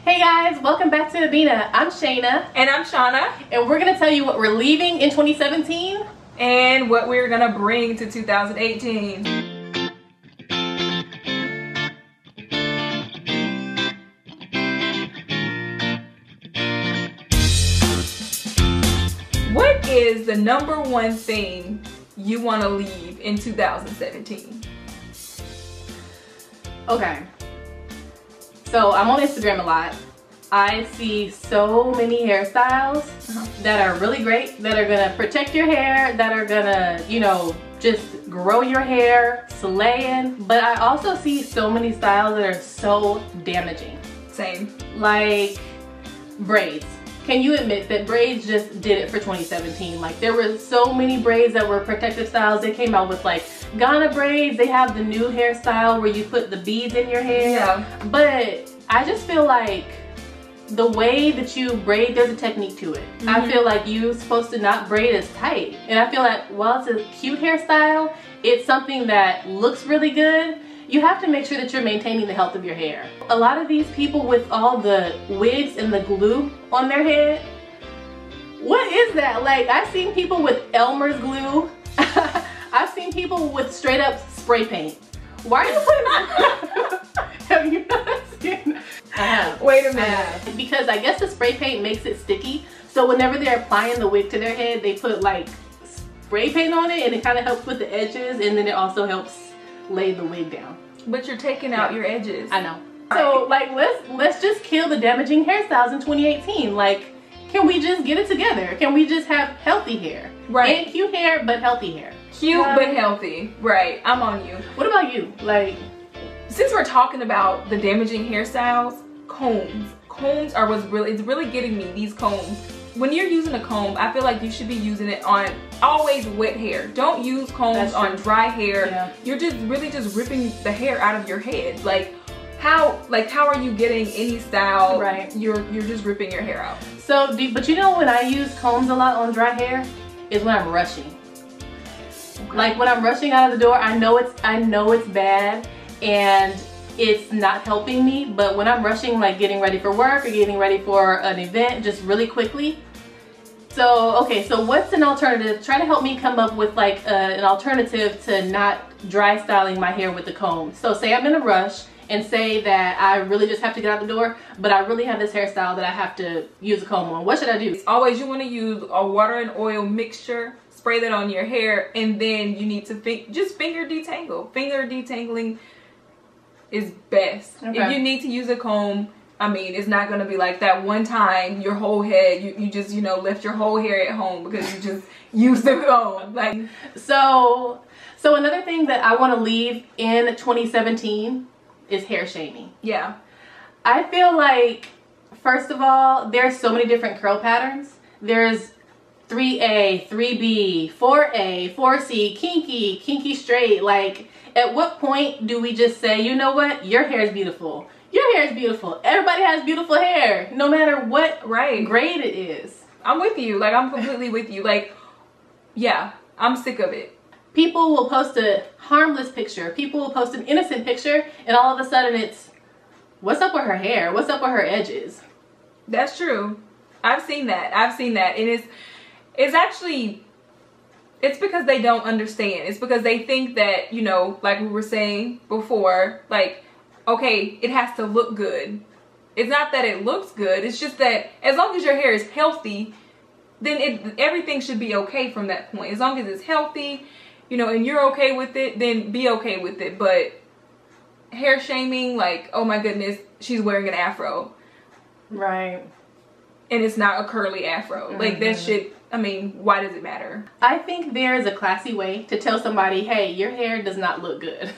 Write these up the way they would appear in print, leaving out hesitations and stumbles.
Hey guys, welcome back to Abina. I'm Shayna. And I'm Shauna. And we're going to tell you what we're leaving in 2017. And what we're going to bring to 2018. What is the #1 thing you want to leave in 2017? Okay. So I'm on Instagram a lot. I see so many hairstyles that are really great, that are gonna protect your hair, that are gonna, you know, just grow your hair, slaying. But I also see so many styles that are so damaging. Same. Like braids. Can you admit that braids just did it for 2017? Like there were so many braids that were protective styles. They came out with like Ghana braids. They have the new hairstyle where you put the beads in your hair. Yeah. But I just feel like the way that you braid, there's a technique to it. I feel like you're supposed to not braid as tight. And I feel like while it's a cute hairstyle, it's something that looks really good. You have to make sure that you're maintaining the health of your hair. A lot of these people with all the wigs and the glue on their head, what is that? Like, I've seen people with Elmer's glue. I've seen people with straight up spray paint. Why are you putting Have you not seen? I have. Wait a minute. Because I guess the spray paint makes it sticky. So whenever they're applying the wig to their head, they put like spray paint on it and it kind of helps with the edges, and then it also helps lay the wig down. But you're taking out your edges. I know. So like let's just kill the damaging hairstyles in 2018. Like, can we just get it together? Can we just have healthy hair? Right. And cute hair, but healthy hair. Cute but healthy. Right. I'm on you. What about you? Like, since we're talking about the damaging hairstyles, combs. Combs are it's really getting me, these combs. When you're using a comb, I feel like you should be using it on always wet hair. Don't use combs on dry hair. Yeah. You're just really just ripping the hair out of your head. Like how are you getting any style? Right. You're just ripping your hair out. So, but you know when I use combs a lot on dry hair is when I'm rushing. Okay. Like when I'm rushing out of the door, I know it's bad and it's not helping me, but when I'm rushing, like getting ready for work or getting ready for an event just really quickly. So, okay, so what's an alternative? Try to help me come up with like an alternative to not dry styling my hair with the comb. So say I'm in a rush and say that I really just have to get out the door, but I really have this hairstyle that I have to use a comb on. What should I do? Always you want to use a water and oil mixture, spray that on your hair, and then you need to just finger detangle. Finger detangling is best. Okay. If you need to use a comb, I mean, it's not going to be like that one time your whole head, you just, you know, left your whole hair at home because you just used the comb. Like, so another thing that I want to leave in 2017 is hair shaming. Yeah. I feel like, first of all, there's so many different curl patterns. There's 3A, 3B, 4A, 4C, kinky straight. Like, at what point do we just say, you know what, your hair is beautiful. Your hair is beautiful. Everybody has beautiful hair, no matter what grade it is. I'm with you. Like, I'm completely with you. Like, yeah, I'm sick of it. People will post a harmless picture. People will post an innocent picture, and all of a sudden it's, what's up with her hair? What's up with her edges? That's true. I've seen that. And it's actually, it's because they don't understand. It's because they think that, you know, like we were saying before, like, okay, it has to look good. It's not that it looks good. It's just that as long as your hair is healthy, then everything should be okay from that point. As long as it's healthy, you know, and you're okay with it, then be okay with it. But hair shaming, like, oh my goodness, she's wearing an afro. Right. And it's not a curly afro. Like, that shit, I mean, why does it matter? I think there is a classy way to tell somebody, hey, your hair does not look good.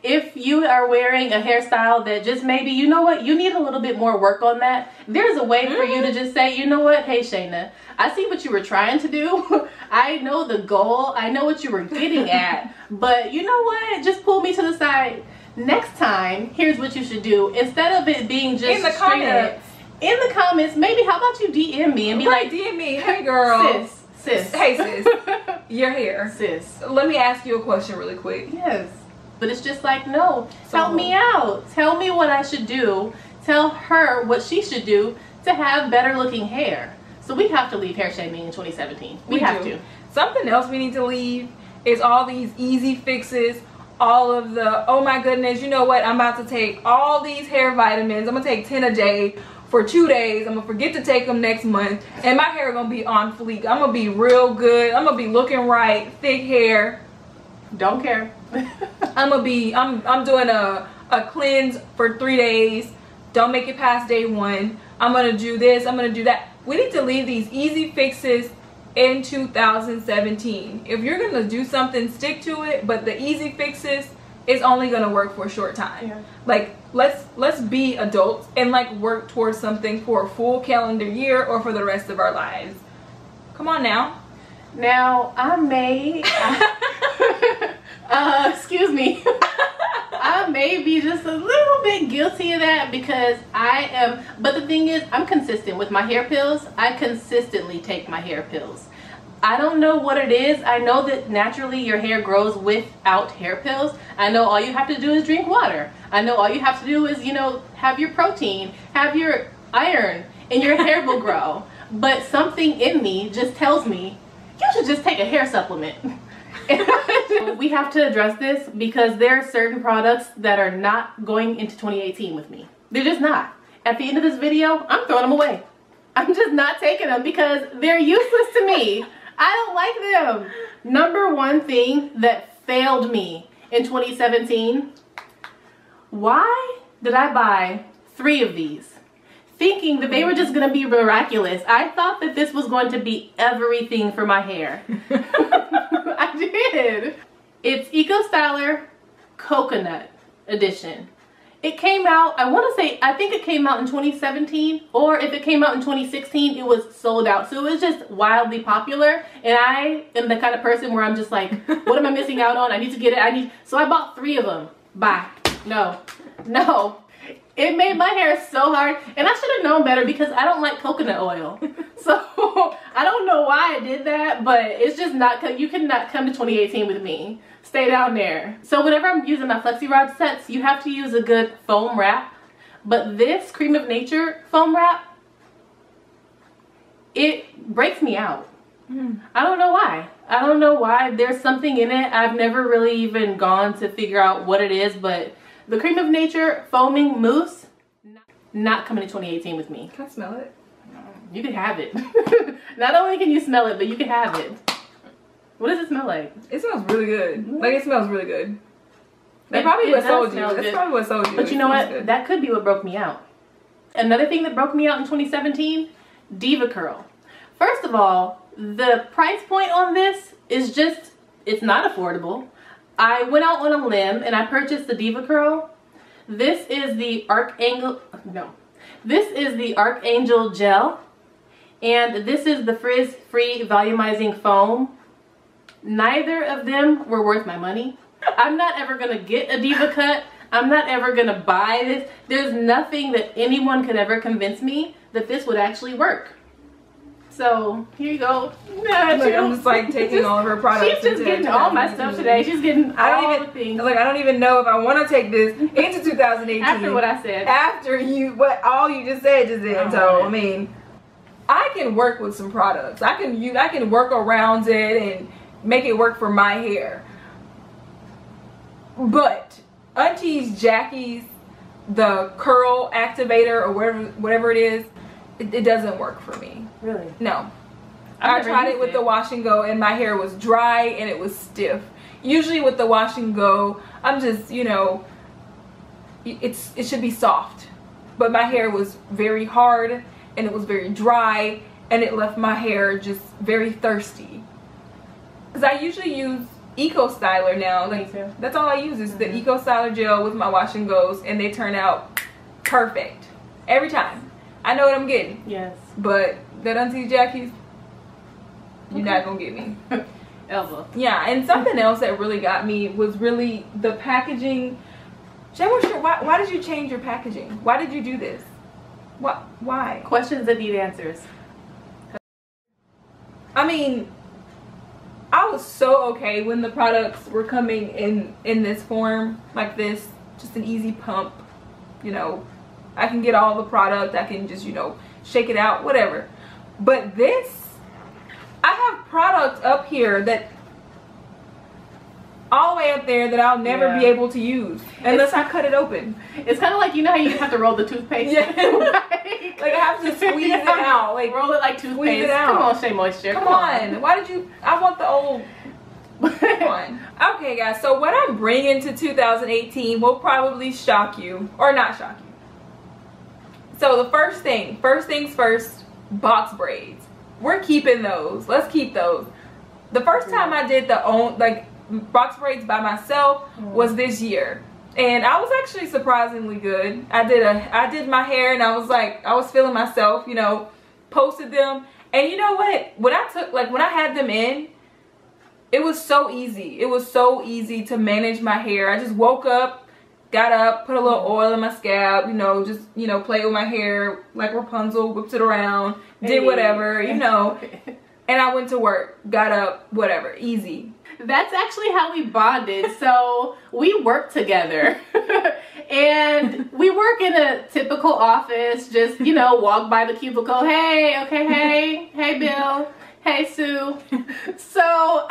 If you are wearing a hairstyle that just maybe, you know what, you need a little bit more work on that, there's a way for you to just say, you know what, hey Shayna, I see what you were trying to do. I know the goal. I know what you were getting at. But you know what, just pull me to the side. Next time, here's what you should do. Instead of it being just in the comments. In the comments, maybe how about you DM me and be like, DM me, hey girl, sis, hey sis, your hair, sis. Let me ask you a question really quick. Yes, but it's just like, no, help me out. Tell me what I should do tell her what she should do to have better looking hair. So we have to leave hair shaming in 2017. We have to. Something else we need to leave is all these easy fixes, all of the, oh my goodness, you know what, I'm about to take all these hair vitamins, I'm gonna take 10 a day for 2 days, I'm gonna forget to take them next month, and my hair gonna be on fleek. I'm gonna be real good, I'm gonna be looking right, thick hair. Don't care. I'm doing a cleanse for 3 days, don't make it past day 1. I'm gonna do this, I'm gonna do that. We need to leave these easy fixes in 2017. If you're gonna do something, stick to it, but the easy fixes is only gonna work for a short time. Yeah. Like, let's be adults and like work towards something for a full calendar year or for the rest of our lives. Come on now. Now I may excuse me. I may be just a little bit guilty of that because I am, but the thing is, I'm consistent with my hair pills. I consistently take my hair pills. I don't know what it is. I know that naturally your hair grows without hair pills. I know all you have to do is drink water. I know all you have to do is, you know, have your protein, have your iron, and your hair will grow. But something in me just tells me, you should just take a hair supplement. We have to address this because there are certain products that are not going into 2018 with me. They're just not. At the end of this video, I'm throwing them away. I'm just not taking them because they're useless to me. I don't like them. Number one thing that failed me in 2017, why did I buy 3 of these? Thinking that they were just going to be miraculous. I thought that this was going to be everything for my hair. I did. It's Eco Styler Coconut Edition. It came out, I want to say, I think it came out in 2017, or if it came out in 2016, it was sold out. So it was just wildly popular, and I am the kind of person where I'm just like, what am I missing out on? I need to get it. So I bought 3 of them. Bye. No. It made my hair so hard, and I should have known better because I don't like coconut oil. So I don't know why I did that, but it's just not, you cannot come to 2018 with me. Stay down there. So whenever I'm using my Flexi Rod sets, you have to use a good foam wrap. But this Cream of Nature foam wrap, it breaks me out. I don't know why. I don't know why. There's something in it. I've never really even gone to figure out what it is, but the Cream of Nature foaming mousse, not coming to 2018 with me. Can I smell it? You can have it. Not only can you smell it, but you can have it. What does it smell like? It smells really good. Like, it smells really good. That's probably what sold you. That's probably what sold you. But you know what? Good. That could be what broke me out. Another thing that broke me out in 2017, Diva Curl. First of all, the price point on this is just, it's not affordable. I went out on a limb and I purchased the Diva Curl. This is the This is the Archangel Gel. And this is the frizz-free volumizing foam. Neither of them were worth my money. I'm not ever gonna get a Diva cut. I'm not ever gonna buy this. There's nothing that anyone could ever convince me that this would actually work. So here you go. I'm just like taking all of her products. She's just getting all my stuff today. She's getting all the things. Like, I don't even know if I want to take this into 2018. After what I said. After all you just said just then. So I mean, I can work with some products. I can work around it and make it work for my hair. But Auntie's Jackie's, the curl activator or whatever it is, it doesn't work for me. Really? No. I tried it with the wash and go and my hair was dry and it was stiff. Usually with the wash and go, I'm just, you know, it should be soft. But my hair was very hard and it was very dry and it left my hair just very thirsty. Because I usually use Eco Styler now. Like, that's all I use is the Eco Styler gel with my wash and goes, and they turn out perfect every time. I know what I'm getting. Yes. But that Auntie's Jackie's, you're not gonna get me. Ever. Yeah, and something else that really got me was really the packaging. Shayna, why did you change your packaging? Why did you do this? Why? Questions that need answers. I mean, I was so okay when the products were coming in this form, like this, just an easy pump, you know, I can get all the product. I can just, you know, shake it out, whatever. But this, I have product up here that all the way up there that I'll never be able to use unless I cut it open. It's kind of like, you know how you have to roll the toothpaste? Yeah. Like I have to squeeze it out. Like roll it like toothpaste. Squeeze it out. Come on, Shea Moisture. Come on. Why did you, I want the old one. Okay guys, so what I'm bringing to 2018 will probably shock you, or not shock you. So the first things first, box braids. We're keeping those. Let's keep those. The first time I did box braids by myself was this year, and I was actually surprisingly good. I did my hair, and I was feeling myself, you know, posted them, and you know what, when I had them in, it was so easy. It was so easy to manage my hair. I just woke up, got up, put a little oil in my scalp, you know, just, you know, play with my hair like Rapunzel, whipped it around, did whatever, you know, and I went to work, got up, whatever, easy. That's actually how we bonded. So we work together and we work in a typical office, just, you know, walk by the cubicle. Hey, okay, hey Bill, hey Sue. So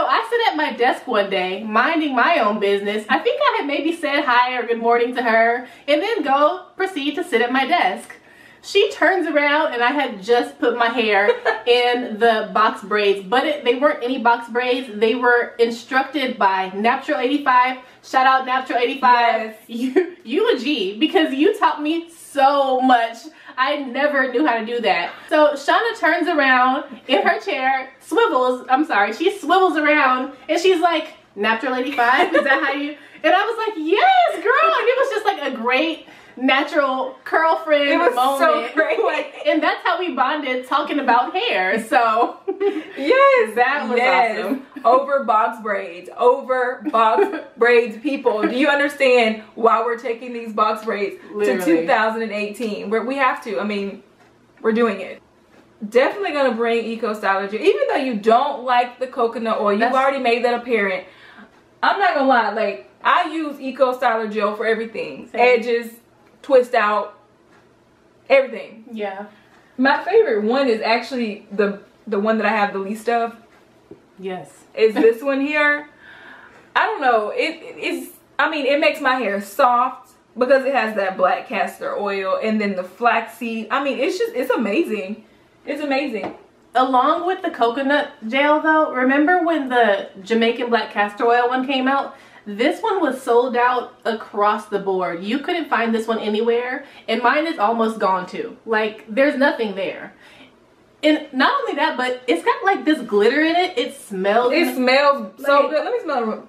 I sit at my desk one day minding my own business. I think I had maybe said hi or good morning to her, and then proceed to sit at my desk. She turns around, and I had just put my hair in the box braids, but they weren't any box braids. They were instructed by Natural 85. Shout out Natural 85. Yes. You a G, because you taught me so much. I never knew how to do that. So Shauna turns around in her chair, she swivels around, and she's like, Natural 85, is that how you? And I was like, yes, girl. And it was just like a great natural curl friend moment. So great. And that's how we bonded, talking about hair. So yes, that was awesome. Over box braids, people. Do you understand why we're taking these box braids to 2018? We have to. I mean, we're doing it. Definitely gonna bring Eco Styler Gel, even though you don't like the coconut oil. You've already made that apparent. I'm not gonna lie, like, I use Eco Styler Gel for everything. Edges, twist out, everything. Yeah. My favorite one is actually the one that I have the least of. Yes. Is this one here. I don't know. It makes my hair soft because it has that black castor oil and then the flaxseed. I mean, it's amazing. It's amazing. Along with the coconut gel though, remember when the Jamaican black castor oil one came out? This one was sold out across the board. You couldn't find this one anywhere, and mine is almost gone too. Like, there's nothing there. And not only that, but it's got like this glitter in it. It smells. It smells so good. Let me smell it.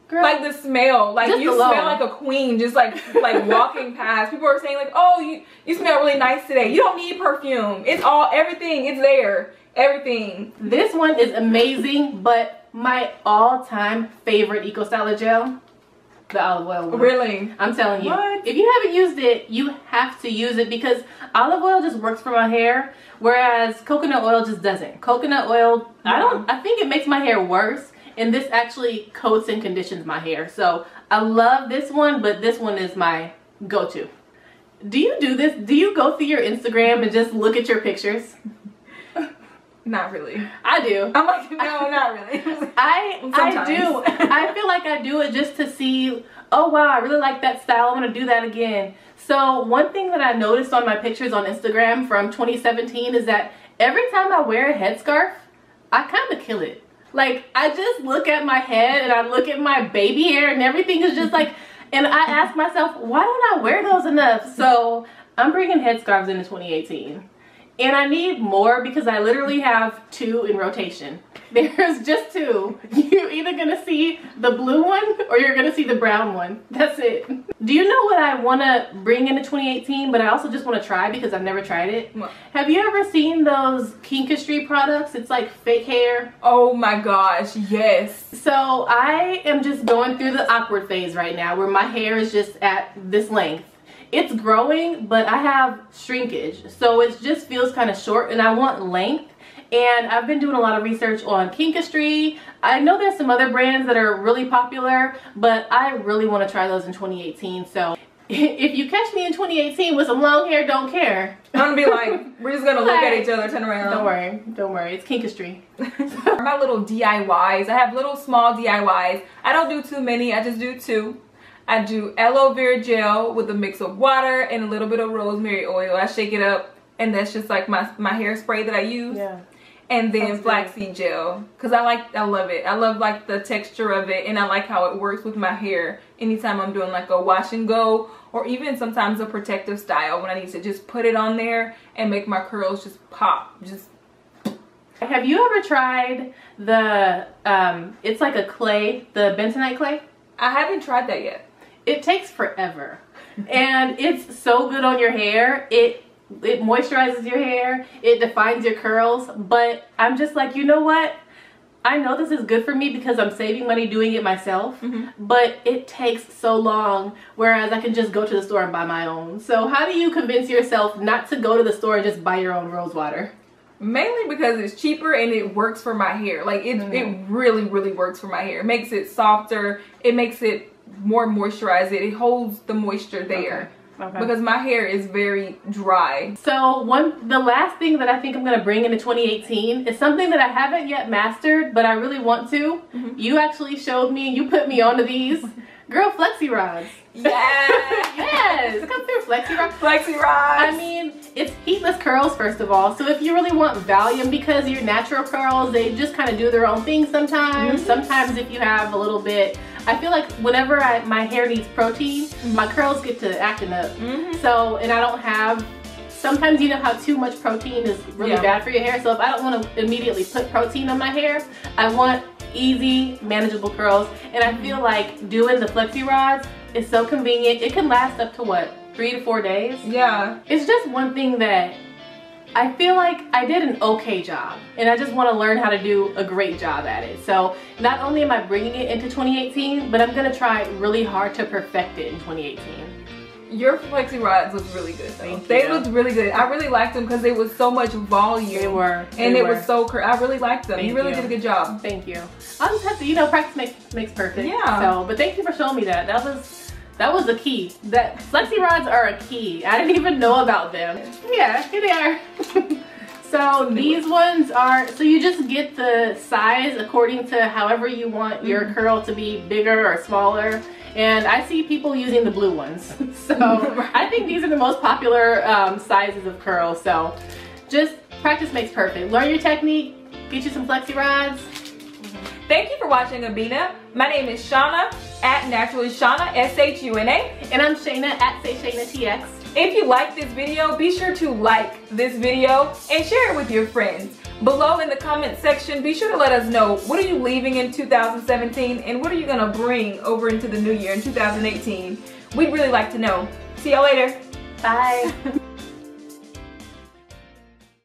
Girl, like the smell, like you smell like a queen, just like walking past. People are saying like, oh, you smell really nice today. You don't need perfume. It's everything. It's there. Everything. This one is amazing, but my all-time favorite Eco Styler Gel, the olive oil one. Really? I'm telling you. What? If you haven't used it, you have to use it, because olive oil just works for my hair, whereas coconut oil just doesn't. Coconut oil, I think it makes my hair worse, and this actually coats and conditions my hair. So I love this one, but this one is my go-to. Do you do this? Do you go through your Instagram and just look at your pictures? Not really. I do. I'm like, no, not really. I do. I feel like I do it just to see, oh wow, I really like that style, I'm gonna do that again. So one thing that I noticed on my pictures on Instagram from 2017 is that every time I wear a headscarf, I kind of kill it. Like, I just look at my head and I look at my baby hair and everything is just like, and I ask myself, why don't I wear those enough? So I'm bringing headscarves into 2018. And I need more because I literally have 2 in rotation. There's just 2. You're either gonna see the blue one or you're gonna see the brown one. That's it. Do you know what I wanna bring into 2018, but I also just wanna try because I've never tried it? What? Have you ever seen those Kinkistry products? It's like fake hair. Oh my gosh, yes. So I am just going through the awkward phase right now where my hair is just at this length. It's growing, but I have shrinkage, so it just feels kind of short and I want length. And I've been doing a lot of research on Kinkistry. I know there's some other brands that are really popular, but I really want to try those in 2018. So if you catch me in 2018 with some long hair, don't care. I'm gonna be like, we're just gonna look at each other, turn around. Don't worry, it's Kinkistry. My little DIYs, I have little small DIYs. I don't do too many, I just do 2. I do aloe vera gel with a mix of water and a little bit of rosemary oil. I shake it up, and that's just like my hairspray that I use. Yeah. And then flaxseed gel, because I love it. I love like the texture of it, and I like how it works with my hair anytime I'm doing like a wash and go, or even sometimes a protective style when I need to just put it on there and make my curls just pop. Have you ever tried the it's like a clay, the bentonite clay? I haven't tried that yet. It takes forever and it's so good on your hair. It moisturizes your hair, it defines your curls, but I'm just like, you know what? I know this is good for me because I'm saving money doing it myself, but it takes so long, whereas I can just go to the store and buy my own. So how do you convince yourself not to go to the store and just buy your own rose water? Mainly because it's cheaper and it works for my hair. Like it really, really works for my hair. It makes it softer, it makes it more moisturized, it holds the moisture there. Okay. Because my hair is very dry. So the last thing that I think I'm going to bring into 2018 is something that I haven't yet mastered, but I really want to. You actually showed me, you put me onto these. Girl, flexi rods. Yes. Yes. Come through, flexi rods. Flexi rods. I mean, it's heatless curls, first of all. So if you really want volume, because your natural curls, they just kind of do their own thing sometimes. Sometimes if you have a little bit, I feel like whenever my hair needs protein, my curls get to acting up. So, and I don't have, sometimes you know how too much protein is really bad for your hair. So if I don't want to immediately put protein on my hair, I want easy, manageable curls. And I feel like doing the flexi rods is so convenient. It can last up to what, 3 to 4 days? Yeah. It's just one thing that I feel like I did an okay job, and I just want to learn how to do a great job at it. So not only am I bringing it into 2018, but I'm going to try really hard to perfect it in 2018. Your flexi rods look really good though. Thank they you. Looked really good. I really liked them because they was so much volume. They were. And it was so I really liked them. Thank you really you. did a good job. Thank you. I'll just have to, you know, practice makes perfect. Yeah. So, but thank you for showing me that. That was the key. That flexi rods are a key. I didn't even know about them. Yeah, here they are. So these ones are, so you just get the size according to however you want your curl to be, bigger or smaller. And I see people using the blue ones. So I think these are the most popular sizes of curls. So just practice makes perfect. Learn your technique, get you some flexi rods. Thank you for watching Abina. My name is Shauna at Naturally Shauna, S-H-U-N-A. And I'm Shayna at Say Shayna TX. If you like this video, be sure to like this video and share it with your friends. Below in the comment section, be sure to let us know, what are you leaving in 2017 and what are you gonna bring over into the new year in 2018? We'd really like to know. See y'all later. Bye.